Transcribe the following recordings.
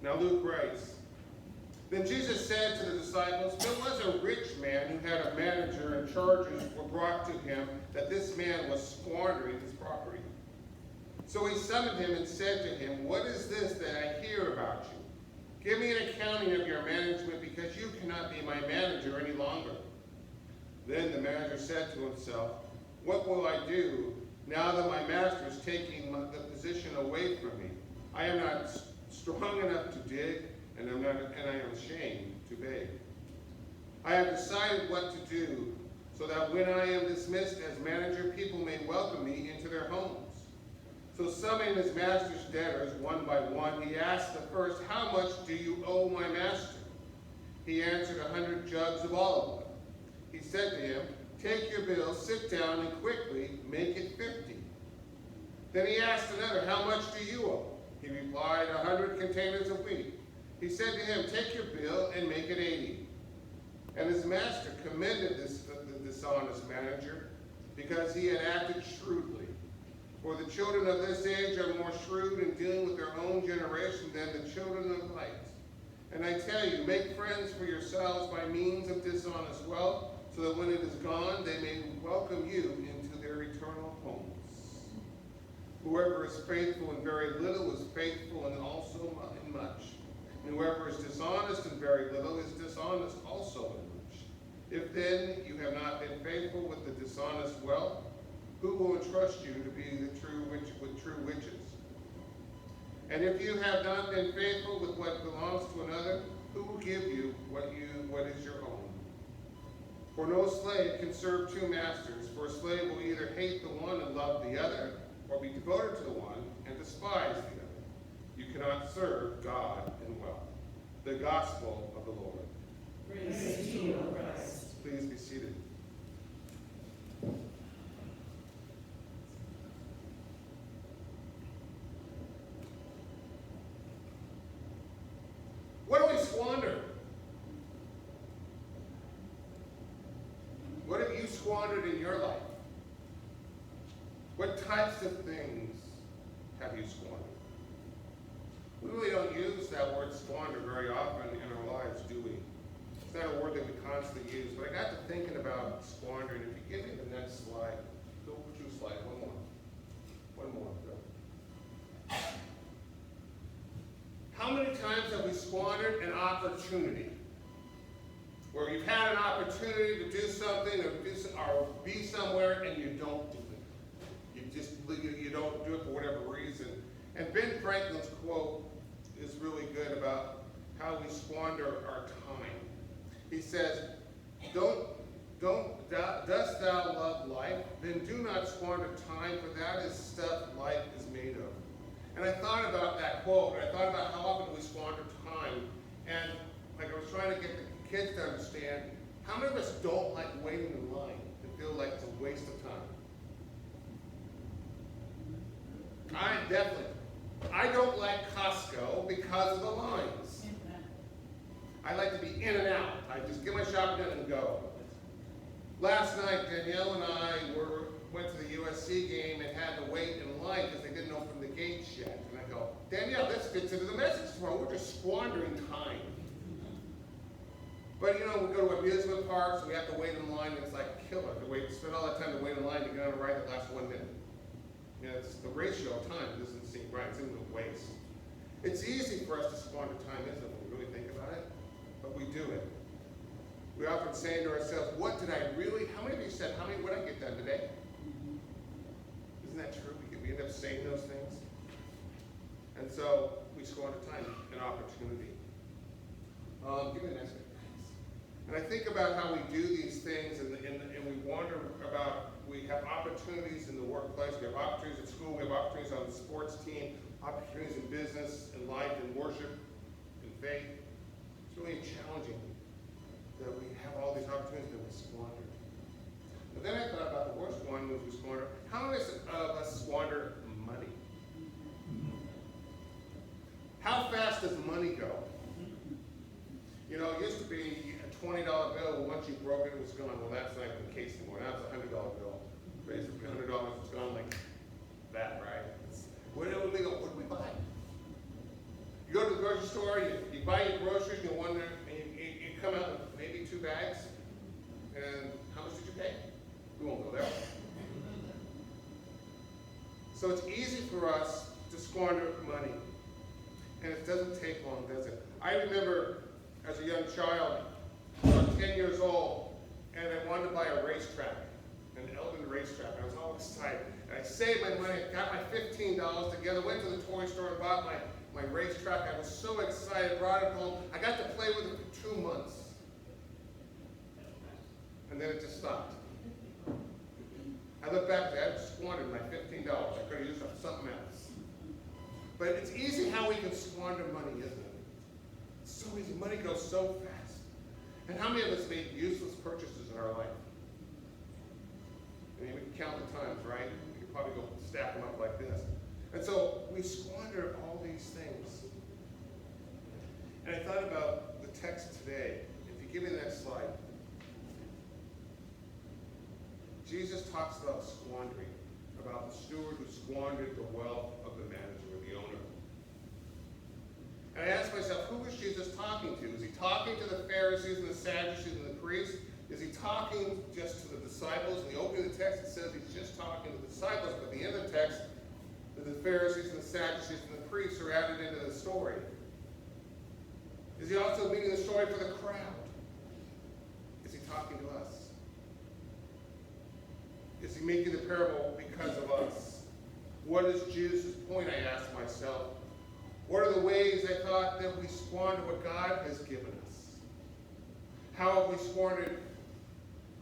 Now Luke writes, then Jesus said to the disciples, there was a rich man who had a manager, and charges were brought to him that this man was squandering his property. So he summoned him and said to him, what is this that I hear about you? Give me an accounting of your management, because you cannot be my manager any longer. Then the manager said to himself, what will I do now that my master is taking the position away from me? I am not strong enough to dig, and I am ashamed to beg. I have decided what to do, so that when I am dismissed as manager, people may welcome me into their homes. So summoning his master's debtors one by one, he asked the first, how much do you owe my master? He answered, 100 jugs of olive oil. He said to him, take your bill, sit down, and quickly make it 50. Then he asked another, how much do you owe? He replied, 100 containers of wheat. He said to him, take your bill and make it 80. And his master commended the dishonest manager, because he had acted shrewdly. For the children of this age are more shrewd in dealing with their own generation than the children of light. And I tell you, make friends for yourselves by means of dishonest wealth, so that when it is gone, they may welcome you into their eternal homes. Whoever is faithful in very little is faithful in also in much. And whoever is dishonest in very little is dishonest also in much. If then you have not been faithful with the dishonest wealth, who will entrust you to be with true riches? And if you have not been faithful with what belongs to another, who will give you what is your own? For no slave can serve two masters, for a slave will either hate the one and love the other, or be devoted to the one and despise the other. You cannot serve God and wealth. The gospel of the Lord. Praise to you, O Christ. Please be seated. What do we squander? What have you squandered in your life? What types of things have you squandered? We really don't use that word squander very often in our lives, do we? It's not a word that we constantly use, but I got to thinking about squandering. If you give me the next slide, go to slide, one more. One more, go. How many times have we squandered an opportunity? Where you've had an opportunity to do something or be somewhere and you don't do it. You don't do it for whatever reason. And Ben Franklin's quote is really good about how we squander our time. He says, dost thou love life? Then do not squander time, for that is stuff life is made of. And I thought about that quote, and I thought about how often we squander time. And like I was trying to get the kids to understand, how many of us don't like waiting in line and feel like it's a waste of time? I don't like Costco because of the lines. I like to be in and out. I just get my shopping done and go. Last night, Danielle and I went to the USC game and had to wait in line because they didn't open the gates yet. And I go, Danielle, this fits into the message tomorrow. We're just squandering time. But you know, we go to amusement parks, we have to wait in line, and it's like a killer to wait, spend all that time to wait in line to get on a ride that lasts 1 minute. You know, it's the ratio of time doesn't seem right, it seems a waste. It's easy for us to squander time, isn't it, when we really think about it? But we do it. We often say to ourselves, what did I really, how many of you said, what did I get done today? Isn't that true? We end up saying those things. And so we squander time and opportunity. Give me the next one. And I think about how we do these things, and we wonder about, we have opportunities in the workplace, we have opportunities at school, we have opportunities on the sports team, opportunities in business, in life, in worship, in faith. It's really challenging that we have all these opportunities that we squander. But then I thought about the worst one, which we squander. How many of us squander money? How fast does money go? You know, it used to be a $20 bill. Once you broke it, it was gone. Well, that's not even the case anymore. Now it's a $100 bill. Basically, $100 is gone like that, right? What do we buy? You go to the grocery grocery store, you buy your groceries, and you wonder, and you come out with maybe 2 bags, and how much did you pay? We won't go there. So it's easy for us to squander money, and it doesn't take long, does it? I remember as a young child, about 10 years old, and I wanted to buy a racetrack, an Eldon racetrack. I was all excited. And I saved my money, got my $15 together, went to the toy store and bought my racetrack. I was so excited, brought it home. I got to play with it for 2 months. And then it just stopped. I look back, I had squandered my $15. I could have used it for something else. But it's easy how we can squander money, isn't it? It's so easy. Money goes so fast. And how many of us made useless purchases in our life? I mean, we can count the times, right? We could probably go stack them up like this. And so we squander all these things. And I thought about the text today. If you give me the next slide. Jesus talks about squandering, about the steward who squandered the wealth of the manager or the owner. And I asked myself, who was Jesus talking to? Is he talking to the Pharisees and the Sadducees and the priests? Is he talking just to the disciples? In the opening of the text, it says he's just talking to the disciples, but at the end of the text, the Pharisees and the Sadducees and the priests are added into the story. Is he also meaning the story for the crowd? Is he talking to us? Is he making the parable because of us? What is Jesus' point, I asked myself. What are the ways, I thought, that we squander what God has given us? How have we squandered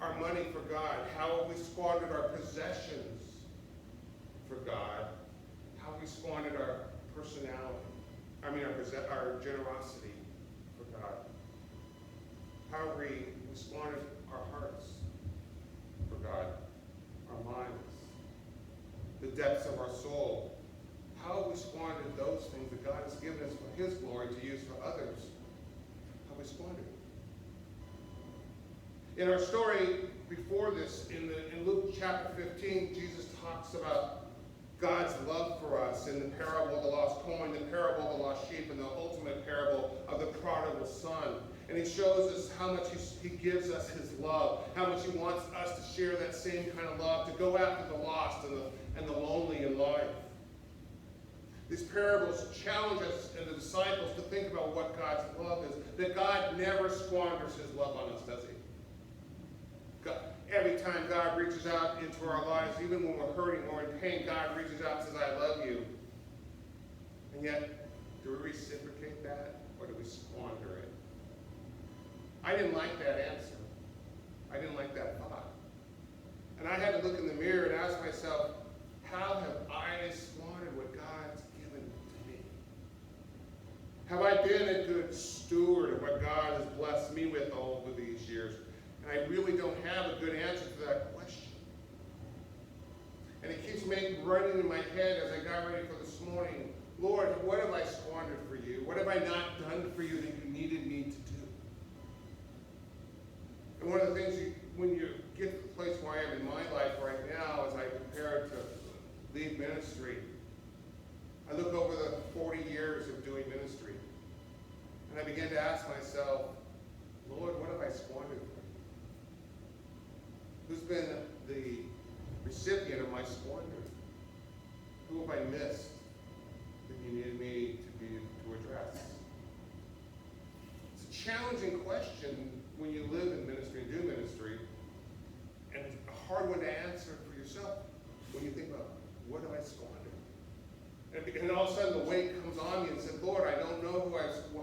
our money for God? How have we squandered our possessions for God? How have we squandered our personality? Our generosity for God? How have we squandered our hearts for God? Our minds? The depths of our soul? How have we squandered those things that God has given us for His glory to use for others? How have we squandered? In our story before this, in Luke chapter 15, Jesus talks about God's love for us in the parable of the lost coin, the parable of the lost sheep, and the ultimate parable of the prodigal son. And he shows us how much he gives us his love, how much he wants us to share that same kind of love, to go after the lost and the lonely in life. These parables challenge us and the disciples to think about what God's love is, that God never squanders his love on us, does he? Every time God reaches out into our lives, even when we're hurting or in pain, God reaches out and says, I love you. And yet, do we reciprocate that, or do we squander it? I didn't like that answer. I didn't like that thought. And I had to look in the mirror and ask myself, how have I squandered what God's given to me? Have I been a good steward of what God has blessed me with over these years? And I really don't have a good answer to that question. And it keeps running in my head as I got ready for this morning. Lord, what have I squandered for you? What have I not done for you that you needed me to do? And one of the things, when you get to the place where I am in my life right now, as I prepare to leave ministry, I look over the 40 years of doing ministry, and I begin to ask myself, Lord, what have I squandered for you? Who's been the recipient of my squander? Who have I missed that you needed me to address? It's a challenging question when you live in ministry and do ministry, and it's a hard one to answer for yourself when you think about, what have I squandered? And all of a sudden the weight comes on you and says, Lord, I don't know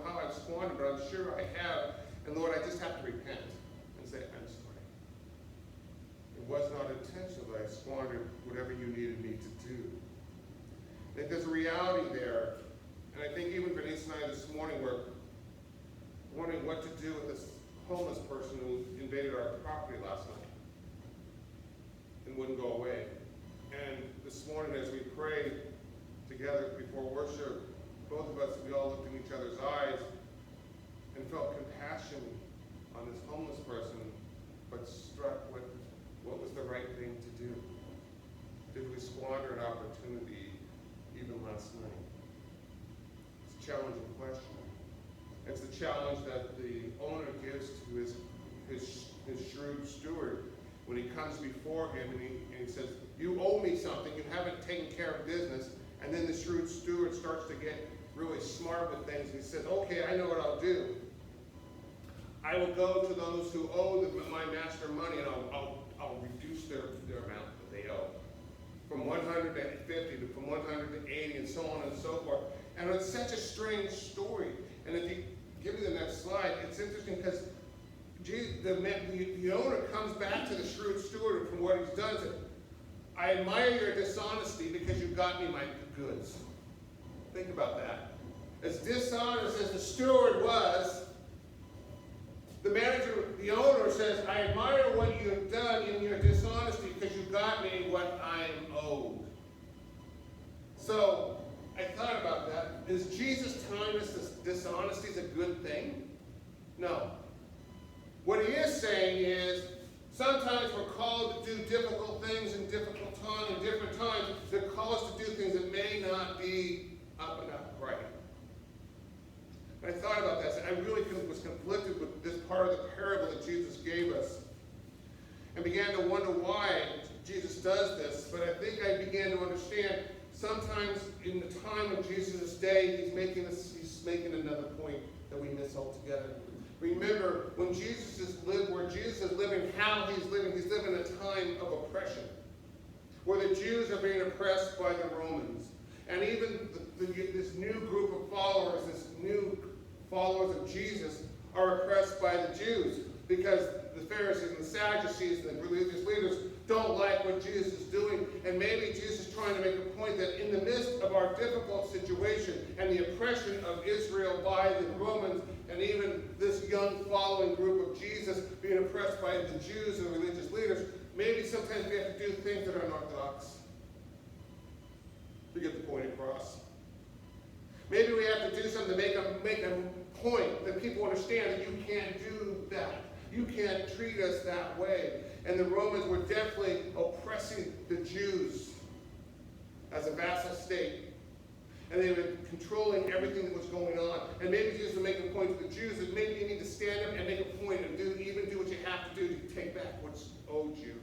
how I've squandered, but I'm sure I have. And Lord, I just have to repent and say, I'm sorry. It was not intentional that I squandered whatever you needed me to do. I think there's a reality there. And I think even Bernice and I this morning were wondering what to do with this homeless person who invaded our property last night and wouldn't go away. And this morning as we prayed together before worship, both of us, we all looked in each other's eyes and felt compassion on this homeless person, but struck what was the right thing to do. Did we squander an opportunity even last night? It's a challenging question. It's the challenge that the owner gives to his shrewd steward when he comes before him and he says, you owe me something, you haven't taken care of business. And then the shrewd steward starts to get really smart with things. He says, okay, I know what I'll do. I will go to those who owe my master money, and I'll reduce their amount that they owe. From 150 to from 100 to 80, and so on and so forth. And it's such a strange story. And if you give me the next slide, it's interesting because the owner comes back to the shrewd steward from what he's done. Said, I admire your dishonesty because you got me my goods. Think about that. As dishonest as the steward was, the manager, the owner says, I admire what you have done in your dishonesty because you got me what I am owed. So, I thought about that. Is Jesus telling us this dishonesty is a good thing? No. What he is saying is, sometimes we're called to do difficult things in different times that call us to do things that may not be up and up right. And I thought about that. I really was conflicted with this part of the parable that Jesus gave us. And began to wonder why Jesus does this. But I think I began to understand sometimes in the time of Jesus' day, he's making another point that we miss altogether. Remember, when Jesus where Jesus is living, how he's living in a time of oppression, where the Jews are being oppressed by the Romans. And even this new group of followers, this new followers of Jesus, are oppressed by the Jews because the Pharisees and the Sadducees and the religious leaders don't like what Jesus is doing. And maybe Jesus is trying to make a point that in the midst of our difficult situation and the oppression of Israel by the Romans, and even this young following group of Jesus being oppressed by the Jews and the religious leaders, maybe sometimes we have to do things that are unorthodox to get the point across. Maybe we have to do something to make a point that people understand that you can't do that. You can't treat us that way. And the Romans were definitely oppressing the Jews as a vassal state. And they were controlling everything that was going on. And maybe Jesus would make a point to the Jews that maybe you need to stand up and make a point and do what you have to do to take back what's owed you.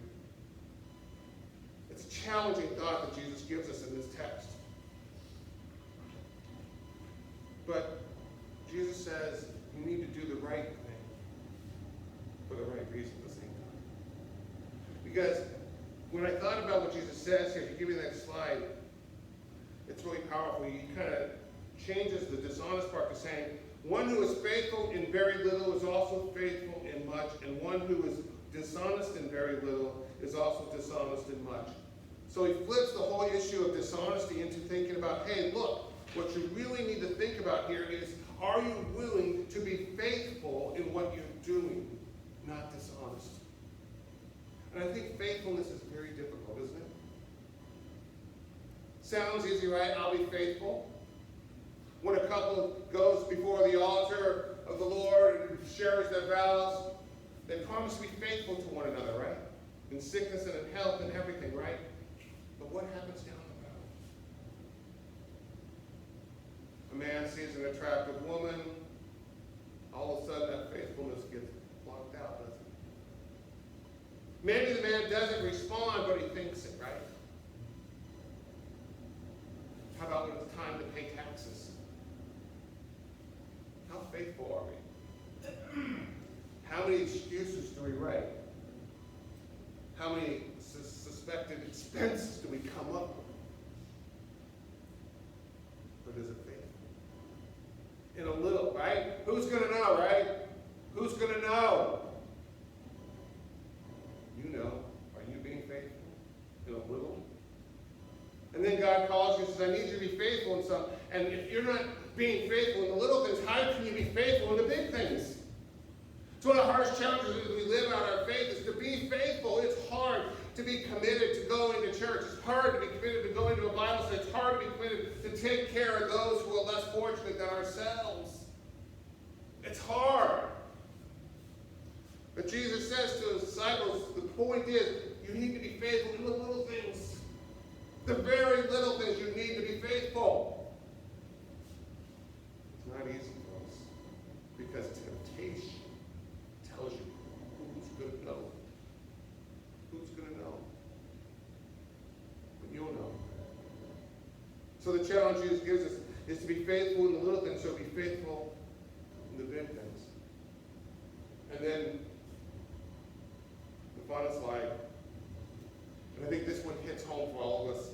It's a challenging thought that Jesus gives us in this text. But Jesus says you need to do the right thing for the right reason at the same time. Because when I thought about what Jesus says here, if you give me that slide, it's really powerful. He kind of changes the dishonest part to saying, one who is faithful in very little is also faithful in much, and one who is dishonest in very little is also dishonest in much. So he flips the whole issue of dishonesty into thinking about, hey, look, what you really need to think about here is, are you willing to be faithful in what you're doing, not dishonest? And I think faithfulness is very difficult, isn't it? Sounds easy, right? I'll be faithful. When a couple goes before the altar of the Lord and shares their vows, they promise to be faithful to one another, right? In sickness and in health and everything, right? But what happens down the road? A man sees an attractive woman. All of a sudden, that faithfulness gets blocked out, doesn't it? Maybe the man doesn't respond, but he thinks it, right? How about when it's time to pay taxes? How faithful are we? How many excuses do we write? How many suspected expenses do we come up with? But is it faithful? In a little, right? Who's going to know, right? Who's going to know? You know. Are you being faithful? In a little? And then God calls you and says, I need you to be faithful in some. And if you're not being faithful in the little things, how can you be faithful in the big things? It's one of the hardest challenges as we live out our faith is to be faithful. It's hard to be committed to going to church. It's hard to be committed to going to a Bible study. It's hard to be committed to take care of those who are less fortunate than ourselves. It's hard. But Jesus says to his disciples, the point is, you need to be faithful in the little things. The very little things you need to be faithful. It's not easy for us. So the challenge Jesus gives us is to be faithful in the little things, so be faithful in the big things. And then the final slide, and I think this one hits home for all of us.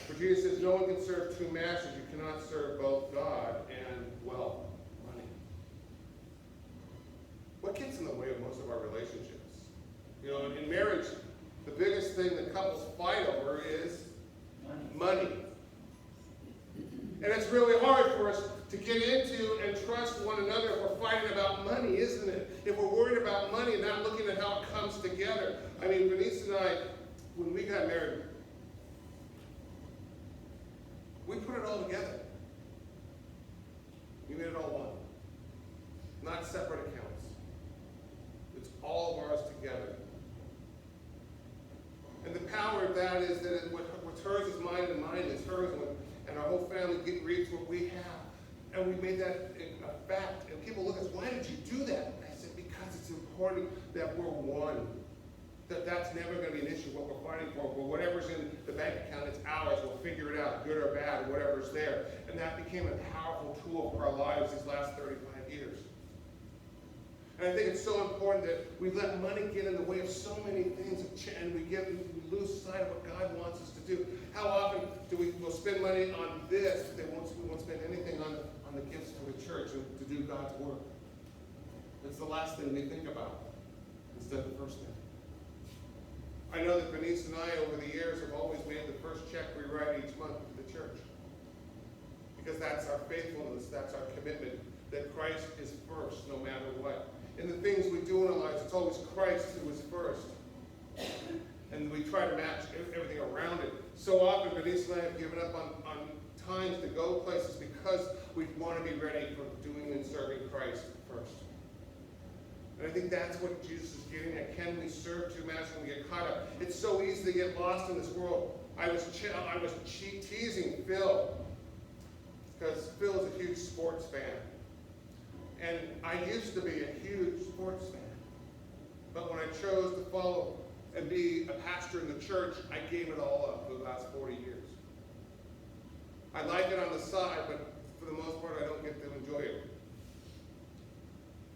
For Jesus says, no one can serve two masters. You cannot serve both God and wealth, money. What gets in the way of most of our relationships? You know, in marriage, the biggest thing that couples fight over is money. And it's really hard for us to get into and trust one another if we're fighting about money, isn't it? If we're worried about money and not looking at how it comes together. I mean, Bernice and I, when we got married, we put it all together. We made it all one. Not separate accounts. It's all of ours together. And the power of that is that what's hers is mine and mine is hers, and our whole family reaps what we have. And we made that a fact. And people look at us, why did you do that? And I said, because it's important that we're one. That's never going to be an issue. What we're fighting for, well, whatever's in the bank account, it's ours. We'll figure it out, good or bad, whatever's there. And that became a powerful tool for our lives these last 35 years. And I think it's so important that we let money get in the way of so many things, and we lose sight of what God wants us to do. How often we'll spend money on this, but we won't spend anything on the gifts for the church and to do God's work. It's the last thing we think about instead of the first thing. I know that Bernice and I, over the years, have always made the first check we write each month to the church. Because that's our faithfulness, that's our commitment, that Christ is first, no matter what. In the things we do in our lives, it's always Christ who is first. And we try to match everything around it. So often, Bernice and I have given up on times to go places because we want to be ready for doing and serving Christ first. And I think that's what Jesus is getting at. Can we serve two masters when we get caught up? It's so easy to get lost in this world. I was teasing Phil because Phil is a huge sports fan. And I used to be a huge sports fan. But when I chose to follow and be a pastor in the church, I gave it all up for the last 40 years. I like it on the side, but for the most part, I don't get to enjoy it.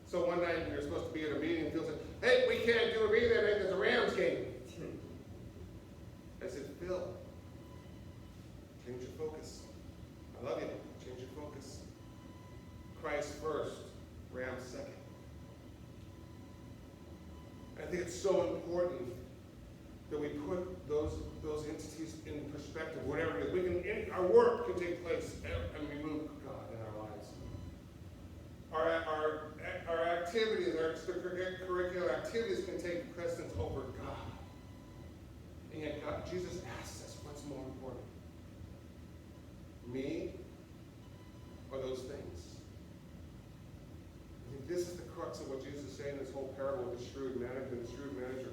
So one night we were supposed to be at a meeting, and Phil said, hey, we can't do a meeting that night, there's a Rams game. I said, Phil, change your focus. I love you. Change your focus. Christ first, Rams second. And I think it's so important that we put those entities in perspective, whatever it is. Our work can take place and we move God in our lives. Our activities, our extracurricular activities can take precedence over God. And yet Jesus asks us, what's more important? Me or those things? I think this is the crux of what Jesus is saying in this whole parable of the shrewd manager. The shrewd manager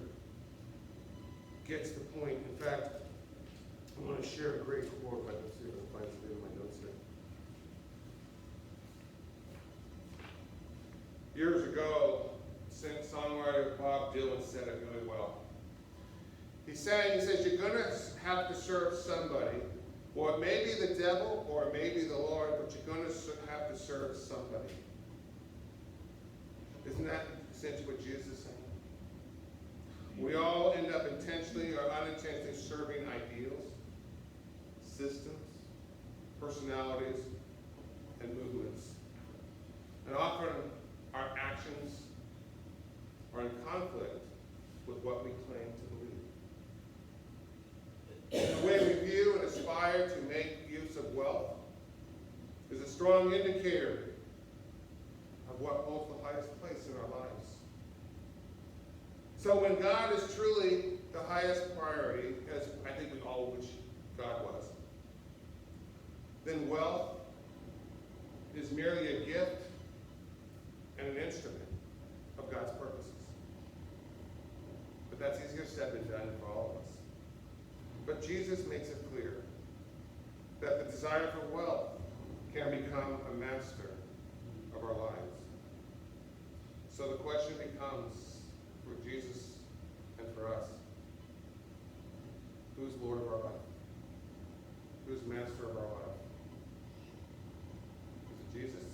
gets the point. In fact, I want to share a great quote. Let's see if I can find it in my notes here. Years ago, songwriter Bob Dylan said it really well. He says, you're going to have to serve somebody, or it may be the devil, or it may be the Lord, but you're going to have to serve somebody. Isn't that essentially what Jesus is saying? We all end up intentionally or unintentionally serving ideals, systems, personalities, and movements. And often our actions are in conflict with what we claim to believe. The way we view and aspire to make use of wealth is a strong indicator of what holds the highest place in our lives. So when God is truly the highest priority, as I think we all wish God was, then wealth is merely a gift and an instrument of God's purposes. But that's easier said than done for all of us. But Jesus makes it clear that the desire for wealth can become a master of our lives. So the question becomes, for Jesus and for us, who's Lord of our life? Who's master of our life? Is it Jesus?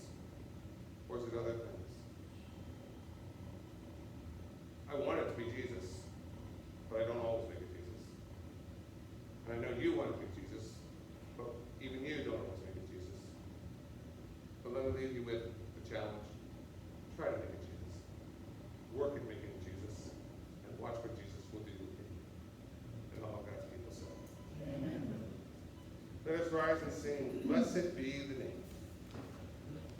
Or is it other things? I want it to be Jesus, but I don't always make it Jesus. And I know you want it to be Jesus, but even you don't always make it Jesus. But let me leave you with the challenge. Try to make it Jesus. Work at making it Jesus. And watch what Jesus will do in you. And all God's people say. Amen. Let us rise and sing, Blessed be the name